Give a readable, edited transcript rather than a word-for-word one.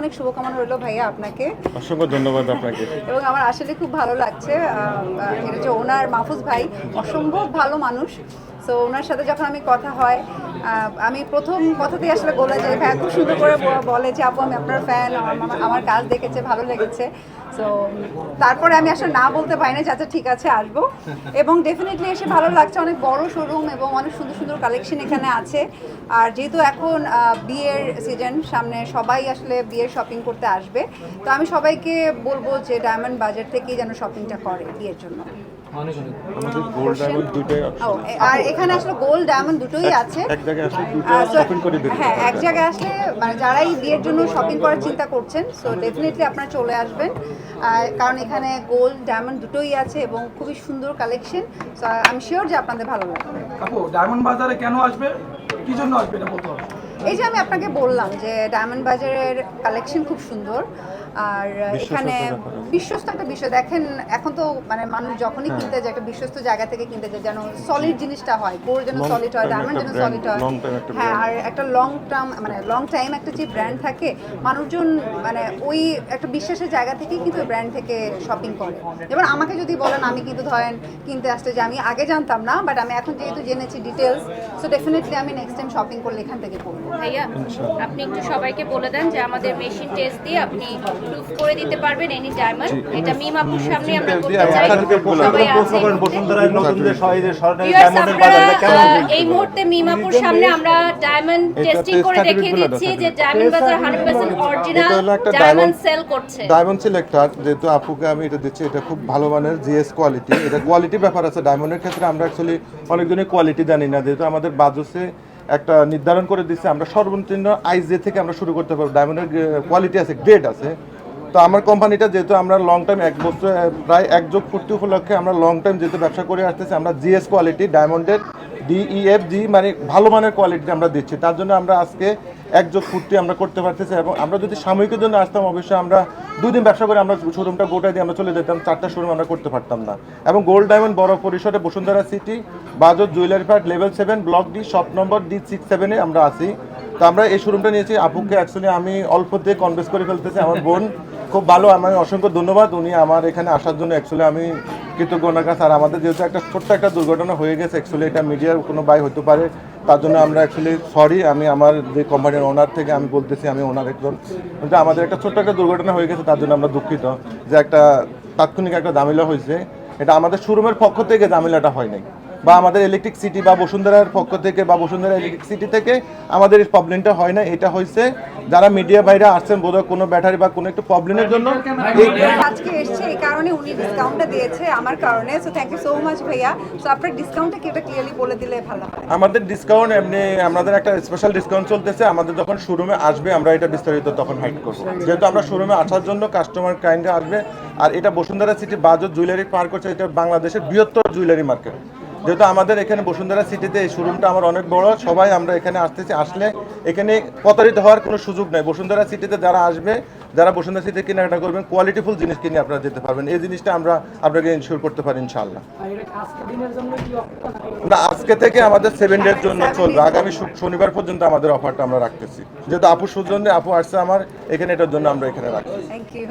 অনেক শুভকামনা রইল ভাইয়া আপনাকে। অসংখ্য ধন্যবাদ আপনাকে। এবং আমার আসলে খুব ভালো লাগছে, এটা যে ওনার মাহফুজ ভাই অসম্ভব ভালো মানুষ। সো ওনার সাথে যখন আমি কথা হয়, আমি প্রথম কথাতেই আসলে বলে যে ভাইয়া খুব সুন্দর করে বলে যে আপু আমি আপনার ফ্যান, আমার কাজ দেখেছে, ভালো লেগেছে। সো তারপরে আমি আসলে না বলতে পারি না যে আচ্ছা ঠিক আছে আসবো, এবং ডেফিনেটলি এসে ভালো লাগছে। অনেক বড় শোরুম এবং অনেক সুন্দর সুন্দর কালেকশন এখানে আছে। আর যেহেতু এখন বিয়ের সিজন সামনে, সবাই আসলে বিয়ের শপিং করতে আসবে, তো আমি সবাইকে বলবো যে ডায়মন্ড বাজার থেকেই যেন শপিংটা করে বিয়ের জন্য। আমাদের গোল্ড ডায়মন্ড দুটোই আর এখানে আসলে গোল্ড ডায়মন্ড দুটোই আছে। এক জায়গায় আসলে দুটো শপিং করে দিতে। হ্যাঁ, এক জায়গায় আসলে মানে যারাই বিয়ের জন্য শপিং করার চিন্তা করছেন, সো ডেফিনেটলি আপনারা চলে আসবেন, কারণ এখানে গোল্ড ডায়মন্ড দুটোই আছে এবং খুবই সুন্দর কালেকশন। সো আমি শিওর যে আপনাদের ভালো লাগবে। আপু ডায়মন্ড বাজারে কেন আসবে, কি জন্য আসবে এটা বলতে হবে। এই যে আমি আপনাকে বললাম যে ডায়মন্ড বাজারের কালেকশন খুব সুন্দর, আর এখানে বিশ্বস্ত একটা বিষয়। দেখেন এখন তো মানে মানুষ যখনই কিনতে যায় একটা বিশ্বস্ত জায়গা থেকে কিনতে যায়, যেন সলিড জিনিসটা হয়, গোল্ড যেন সলিড হয়, ডায়মন্ড যেন সলিড হয়। হ্যাঁ, আর একটা লং টার্ম মানে লং টাইম একটা যে ব্র্যান্ড থাকে, মানুষজন মানে ওই একটা বিশ্বাসের জায়গা থেকেই কিন্তু ওই ব্র্যান্ড থেকে শপিং করে। এবার আমাকে যদি বলেন, আমি কিন্তু ধরেন কিনতে আসতে যে আমি আগে জানতাম না, বাট আমি এখন যেহেতু জেনেছি ডিটেলস, সো ডেফিনেটলি আমি নেক্সট টাইম শপিং করলে এখান থেকে করবো। ভাইয়া আপনি একটু সবাইকে বলে দেন যে আমাদের মেশিন টেস্ট দিয়ে আপনি প্রুফ করে দিতে পারবেন এনি ডায়মন্ড। এটা মিম আপুর সামনে আমরা করতে চাই, সবাই আছে বসুন্ধরার নতুনদের শহীদের স্মরণে ভিউয়ার্স, ডায়মন্ডের বাজারটা কেমন আপনারা এই মুহূর্তে মিম আপুর সামনে আমরা ডায়মন্ড টেস্টিং করে দেখিয়ে দিচ্ছি যে ডায়মন্ড বাজার 100% অরিজিনাল ডায়মন্ড সেল করছে। ডায়মন্ড সিলেক্টর যেহেতু আপুকে আমি এটা দিচ্ছি, এটা খুব ভালো মানের জিএস কোয়ালিটি। এটা কোয়ালিটি ব্যাপার আছে ডায়মন্ডের ক্ষেত্রে। আমরা অ্যাকচুয়ালি অনেকজনই কোয়ালিটি জানি না, যেহেতু আমাদের বাজসে একটা নির্ধারণ করে দিচ্ছে আমরা সর্বনিম্ন আইজে থেকে আমরা শুরু করতে পারবো। ডায়মন্ডের কোয়ালিটি আছে, গ্রেড আছে। তো আমার কোম্পানিটা যেহেতু আমরা লং টাইম 1 বছর প্রায় 1+40 উপলক্ষে আমরা লং টাইম যেহেতু ব্যবসা করে আসতেছি, আমরা জিএস কোয়ালিটি ডায়মন্ডের DEFG মানে ভালো মানের কোয়ালিটি আমরা দিচ্ছি। তার জন্য আমরা আজকে 1+40 আমরা করতে পারতেছি। এবং আমরা যদি সাময়িকের জন্য আসতাম, অবশ্যই আমরা 2 দিন ব্যবসা করে আমরা শোরুমটা গোটায় দিয়ে আমরা চলে যেতাম, 4টা শোরুম আমরা করতে পারতাম না। এবং গোল্ড ডায়মন্ড বড় পরিসরে বসুন্ধরা সিটি বাজার jewellery park level 7 block D shop number D67 এ আমরা আছি। তো আমরা এই শোরুমটা নিয়েছি। আপুকে অ্যাকচুয়ালি আমি অল্প দিয়ে কনভেন্স করে ফেলতেছি। আমার বোন খুব ভালো, আমি অসংখ্য ধন্যবাদ উনি আমার এখানে আসার জন্য। অ্যাকচুয়ালি আমি কৃতজ্ঞ ওনার কাছে। আর আমাদের যেহেতু একটা ছোট্ট একটা দুর্ঘটনা হয়ে গেছে, অ্যাকচুয়ালি এটা মিডিয়ার কোনো বাই হতে পারে, তার জন্য আমরা অ্যাকচুয়ালি সরি। আমি আমার যে কোম্পানির ওনার থেকে আমি বলতেছি, আমি ওনার একজন, কিন্তু আমাদের একটা ছোট্ট একটা দুর্ঘটনা হয়ে গেছে, তার জন্য আমরা দুঃখিত যে একটা তাৎক্ষণিক একটা ঝামেলা হয়েছে। এটা আমাদের শোরুমের পক্ষ থেকে ঝামেলাটা হয় নাই, বা আমাদের ইলেকট্রিক সিটি বা বসুন্ধরার পক্ষ থেকে বা বসুন্ধরা ইলেকট্রিক সিটি থেকে আমাদের এই প্রবলেমটা হয় না। এটা হয়েছে যারা মিডিয়া বাইরে আসছেন বোধহয় কোনো ব্যাটারি বা কোনো একটু প্রবলেমের জন্য আজকে এসছে, এই কারণে উনি ডিসকাউন্টটা দিয়েছে আমার কারণে। So thank you so much ভাইয়া। সো আপনার ডিসকাউন্টটা কি এটা ক্লিয়ারলি বলে দিলে ভালো হয়। আমাদের ডিসকাউন্ট এমনি আমাদের একটা স্পেশাল ডিসকাউন্ট চলতেছে। আমাদের যখন শোরুমে আসবে আমরা এটা বিস্তারিত তখন হাইড করবো, যেহেতু আমরা শোরুমে আসার জন্য কাস্টমার ক্লায়েন্টরা আসবে। আর এটা বসুন্ধরা সিটি বাজার জুয়েলারি পার্ক হচ্ছে, এটা বাংলাদেশের বৃহত্তর জুয়েলারি মার্কেট। যেহেতু আমাদের এখানে বসুন্ধরা সিটিতে এই শোরুমটা আমার অনেক বড়, সবাই আমরা এখানে আসতেছি। আসলে এখানে প্রতারিত হওয়ার কোনো সুযোগ নেই। বসুন্ধরা সিটিতে যারা আসবে, যারা বসুন্ধরা সিটিতে কেনাকাটা করবেন, কোয়ালিটিফুল জিনিস কিনে আপনারা যেতে পারবেন। এই জিনিসটা আমরা আপনাকে ইনশিওর করতে পারি ইনশাআল্লাহ। না, আজকে থেকে আমাদের 7 ডের জন্য চলবে। আগামী শনিবার পর্যন্ত আমাদের অফারটা আমরা রাখতেছি। যেহেতু আপু সৌজন্যে আপু আসছে আমার এখানে, এটার জন্য আমরা এখানে রাখছি। Thank you.